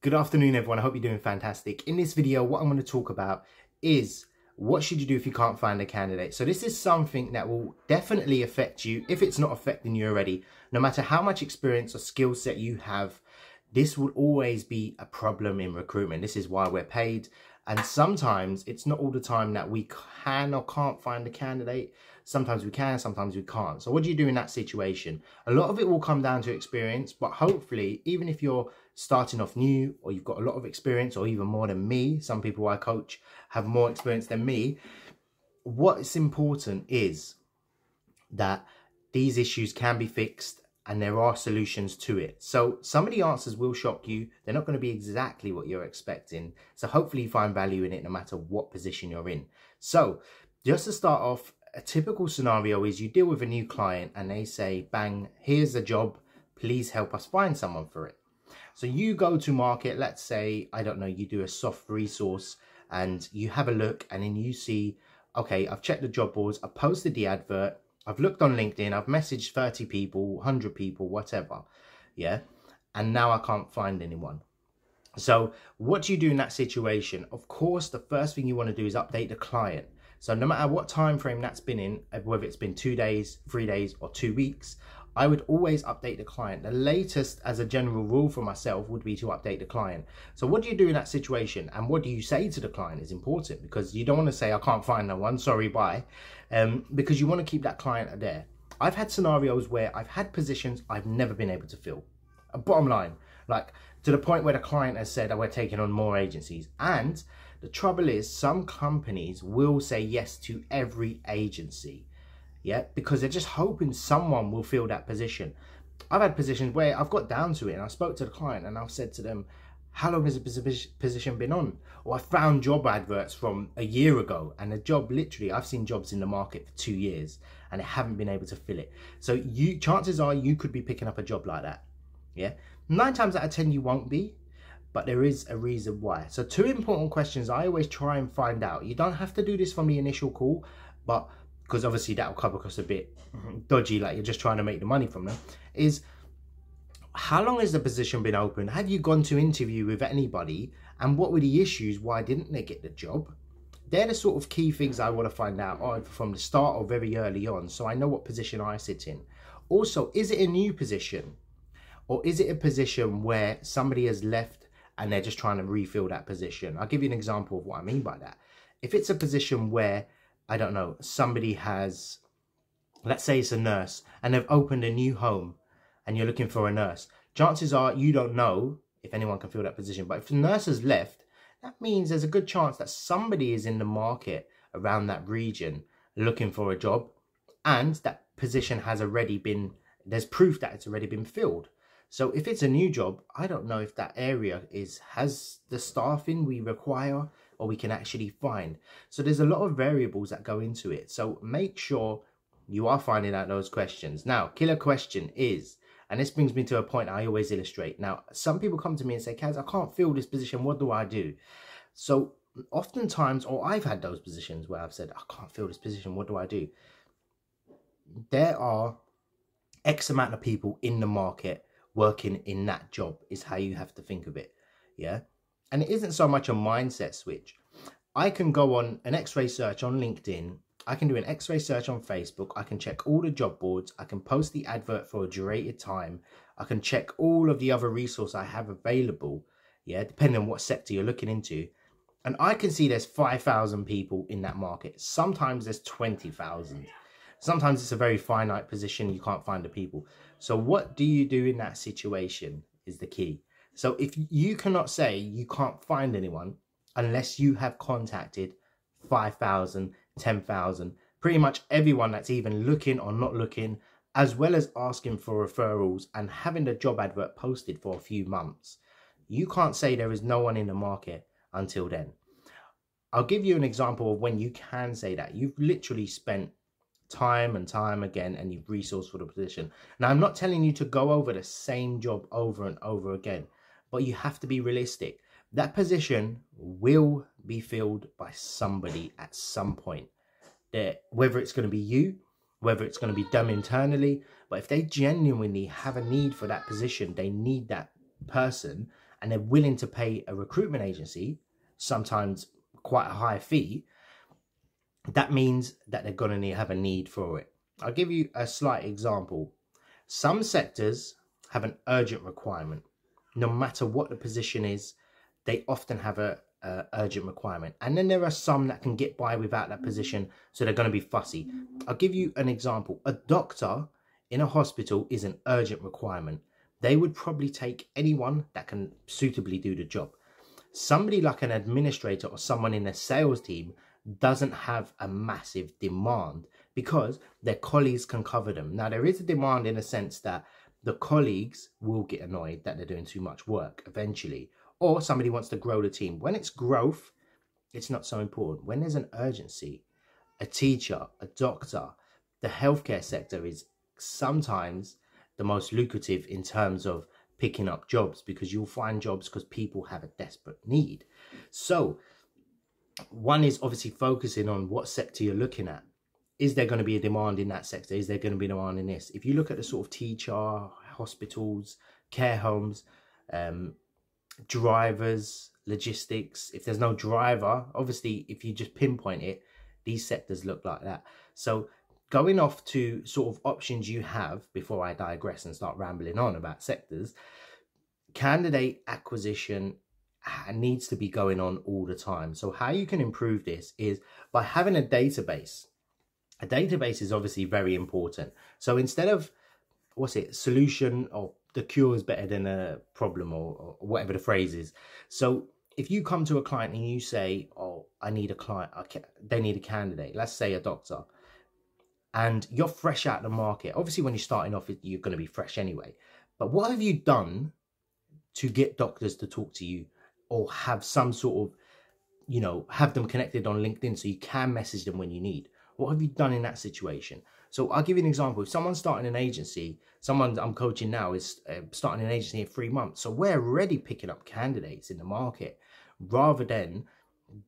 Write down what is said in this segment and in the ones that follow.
Good afternoon, everyone. I hope you're doing fantastic. In this video, what I'm going to talk about is what should you do if you can't find a candidate. So this is something that will definitely affect you if it's not affecting you already. No matter how much experience or skill set you have, this will always be a problem in recruitment. This is why we're paid. And sometimes it's not all the time that we can or can't find a candidate. Sometimes we can, sometimes we can't. So what do you do in that situation? A lot of it will come down to experience, but hopefully, even if you're starting off new or you've got a lot of experience or even more than me, some people I coach have more experience than me, what's important is that these issues can be fixed and there are solutions to it. So some of the answers will shock you. They're not going to be exactly what you're expecting. So hopefully you find value in it no matter what position you're in. So just to start off, a typical scenario is you deal with a new client and they say, bang, here's a job, please help us find someone for it. So you go to market, let's say, I don't know, you do a soft resource and you have a look and then you see, okay, I've checked the job boards, I've posted the advert, I've looked on LinkedIn, I've messaged 30 people, 100 people, whatever, yeah? And now I can't find anyone. So what do you do in that situation? Of course, the first thing you want to do is update the client. So no matter what time frame that's been in, whether it's been 2 days, 3 days, or 2 weeks, I would always update the client. The latest, as a general rule for myself, would be to update the client. So what do you do in that situation? And what do you say to the client is important, because you don't want to say, I can't find no one, sorry, bye. Because you want to keep that client there. I've had scenarios where I've had positions I've never been able to fill. Bottom line, like to the point where the client has said, oh, we're taking on more agencies. And the trouble is some companies will say yes to every agency. Yeah, because they're just hoping someone will fill that position. I've had positions where I've got down to it and I spoke to the client and I've said to them, how long has the position been on? Or I found job adverts from a year ago and the job, literally, I've seen jobs in the market for 2 years and they haven't been able to fill it. So chances are you could be picking up a job like that. Yeah, 9 times out of 10 you won't be, but there is a reason why. So 2 important questions I always try and find out. You don't have to do this from the initial call, but because obviously that will come across a bit dodgy, like you're just trying to make the money from them, is how long has the position been open? Have you gone to interview with anybody? And what were the issues? Why didn't they get the job? They're the sort of key things I want to find out either from the start or very early on, so I know what position I sit in. Also, is it a new position? Or is it a position where somebody has left and they're just trying to refill that position? I'll give you an example of what I mean by that. If it's a position where, I don't know, somebody has, let's say it's a nurse and they've opened a new home and you're looking for a nurse, chances are you don't know if anyone can fill that position. But if the nurse has left, that means there's a good chance that somebody is in the market around that region looking for a job and that position has already been, there's proof that it's already been filled. So if it's a new job, I don't know if that area has the staffing we require or we can actually find. So there's a lot of variables that go into it. So make sure you are finding out those questions. Now, killer question is, and this brings me to a point I always illustrate. Now, some people come to me and say, Kaz, I can't fill this position. What do I do? So oftentimes, or I've had those positions where I've said, I can't fill this position. What do I do? There are X amount of people in the market working in that job is how you have to think of it. Yeah. And it isn't so much a mindset switch. I can go on an X-ray search on LinkedIn. I can do an X-ray search on Facebook. I can check all the job boards. I can post the advert for a durated time. I can check all of the other resources I have available. Yeah. Depending on what sector you're looking into. And I can see there's 5,000 people in that market. Sometimes there's 20,000. Sometimes it's a very finite position. You can't find the people. So what do you do in that situation is the key. So if you cannot say you can't find anyone unless you have contacted 5,000, 10,000, pretty much everyone that's even looking or not looking, as well as asking for referrals and having the job advert posted for a few months, you can't say there is no one in the market until then. I'll give you an example of when you can say that. You've literally spent time and time again and you've resourced for the position. Now, I'm not telling you to go over the same job over and over again, but you have to be realistic. That position will be filled by somebody at some point. Whether it's going to be you, whether it's going to be done internally, but if they genuinely have a need for that position, they need that person, and they're willing to pay a recruitment agency, sometimes quite a high fee, that means that they're going to have a need for it. I'll give you a slight example. Some sectors have an urgent requirement. No matter what the position is, they often have a urgent requirement. And then there are some that can get by without that position, so they're going to be fussy. I'll give you an example. A doctor in a hospital is an urgent requirement. They would probably take anyone that can suitably do the job. Somebody like an administrator or someone in a sales team doesn't have a massive demand because their colleagues can cover them. Now, there is a demand in a sense that the colleagues will get annoyed that they're doing too much work eventually, or somebody wants to grow the team. When it's growth, it's not so important. When there's an urgency, a teacher, a doctor, the healthcare sector is sometimes the most lucrative in terms of picking up jobs, because you'll find jobs because people have a desperate need. So one is obviously focusing on what sector you're looking at. Is there going to be a demand in that sector? Is there going to be a demand in this? If you look at the sort of teacher, hospitals, care homes, drivers, logistics, if there's no driver, obviously if you just pinpoint it, these sectors look like that. So going off to sort of options you have, before I digress and start rambling on about sectors, candidate acquisition needs to be going on all the time. So how you can improve this is by having a database. A database is obviously very important. So instead of, solution, or the cure is better than a problem, or whatever the phrase is. So if you come to a client and you say, oh, I need a client, they need a candidate, let's say a doctor, and you're fresh out the market. Obviously, when you're starting off, you're going to be fresh anyway. But what have you done to get doctors to talk to you, or have some sort of, have them connected on LinkedIn so you can message them when you need? What have you done in that situation? So I'll give you an example. If someone's starting an agency, someone I'm coaching now is starting an agency in 3 months. So we're already picking up candidates in the market rather than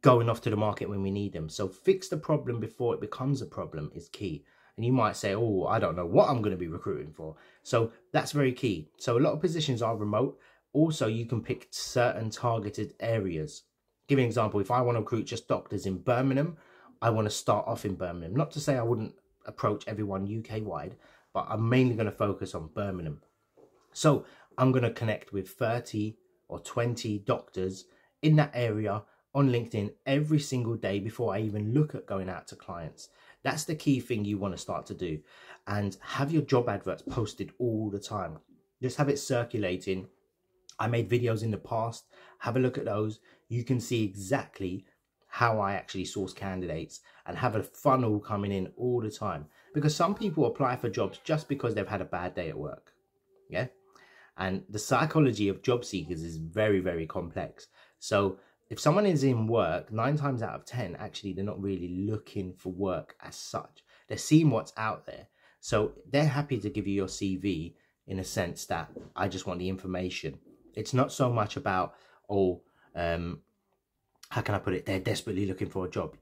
going off to the market when we need them. So fix the problem before it becomes a problem is key. And you might say, oh, I don't know what I'm going to be recruiting for. So that's very key. So a lot of positions are remote. Also, you can pick certain targeted areas. Give you an example. If I want to recruit just doctors in Birmingham, I want to start off in Birmingham. Not to say I wouldn't approach everyone UK-wide, but I'm mainly going to focus on Birmingham. So I'm going to connect with 30 or 20 doctors in that area on LinkedIn every single day before I even look at going out to clients. That's the key thing you want to start to do. And have your job adverts posted all the time. Just have it circulating. I made videos in the past. Have a look at those. You can see exactly how I actually source candidates and have a funnel coming in all the time. Because some people apply for jobs just because they've had a bad day at work. Yeah. And the psychology of job seekers is very, very complex. So if someone is in work, 9 times out of 10, actually, they're not really looking for work as such. They're seeing what's out there. So they're happy to give you your CV in a sense that I just want the information. It's not so much about, how can I put it? They're desperately looking for a job.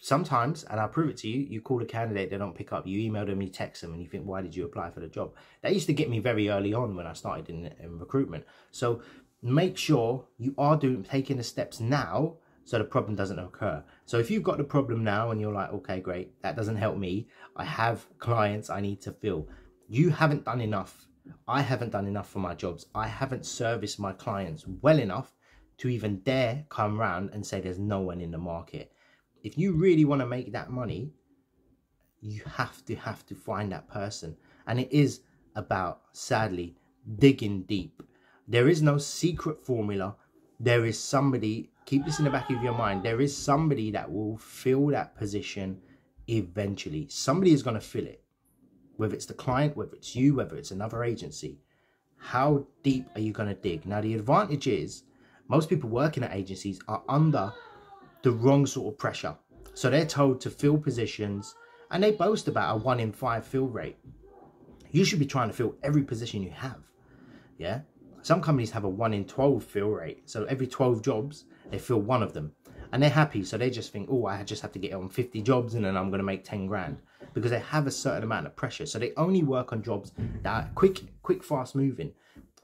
Sometimes, and I'll prove it to you, you call a candidate, they don't pick up, you email them, you text them, and you think, why did you apply for the job? That used to get me very early on when I started in recruitment. So make sure you are taking the steps now so the problem doesn't occur. So if you've got the problem now and you're like, okay, great, that doesn't help me. I have clients I need to fill. You haven't done enough. I haven't done enough for my jobs. I haven't serviced my clients well enough to even dare come around and say there's no one in the market. If you really want to make that money, you have to find that person. And it is about, sadly, digging deep. There is no secret formula. There is somebody, keep this in the back of your mind, there is somebody that will fill that position eventually. Somebody is going to fill it. Whether it's the client, whether it's you, whether it's another agency. How deep are you going to dig? Now, the advantage is most people working at agencies are under the wrong sort of pressure. So they're told to fill positions and they boast about a 1 in 5 fill rate. You should be trying to fill every position you have. Yeah. Some companies have a 1 in 12 fill rate. So every 12 jobs, they fill 1 of them. And they're happy. So they just think, oh, I just have to get on 50 jobs and then I'm going to make 10 grand. Because they have a certain amount of pressure. So they only work on jobs that are quick, fast moving.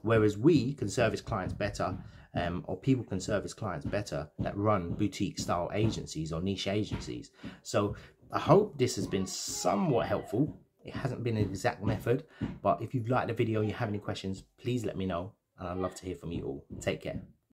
Whereas we can service clients better. or people can service clients better that run boutique style agencies or niche agencies. So I hope this has been somewhat helpful. It hasn't been an exact method, but if you've liked the video, you have any questions, please let me know, and I'd love to hear from you all. Take care.